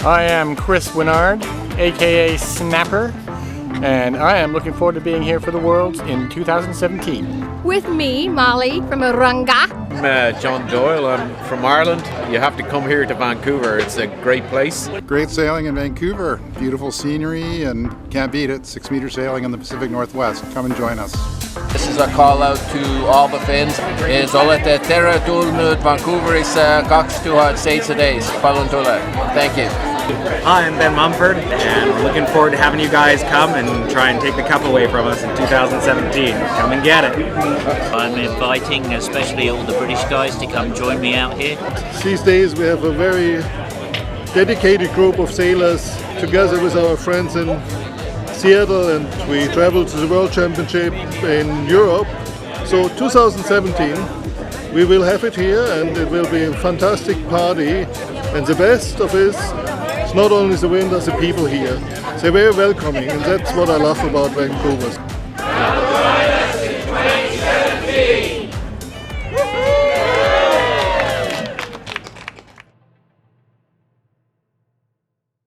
I am Chris Winard, aka Snapper, and I am looking forward to being here for the Worlds in 2017. With me, Molly from Urunga. I'm John Doyle. I'm from Ireland. You have to come here to Vancouver. It's a great place. Great sailing in Vancouver. Beautiful scenery and can't beat it. 6-meter sailing in the Pacific Northwest. Come and join us. This is a call out to all the Finns. Is Olette Terra Dulnud Vancouver is Cox 2 States a days. Thank you. Hi, I'm Ben Mumford, and we're looking forward to having you guys come and try and take the cup away from us in 2017. Come and get it. I'm inviting especially all the British guys to come join me out here. These days we have a very dedicated group of sailors together with our friends in Seattle, and we travel to the World Championship in Europe. So 2017 we will have it here, and it will be a fantastic party, and the best of it is not only the wind, but the people here. They're very welcoming, and that's what I love about Vancouver.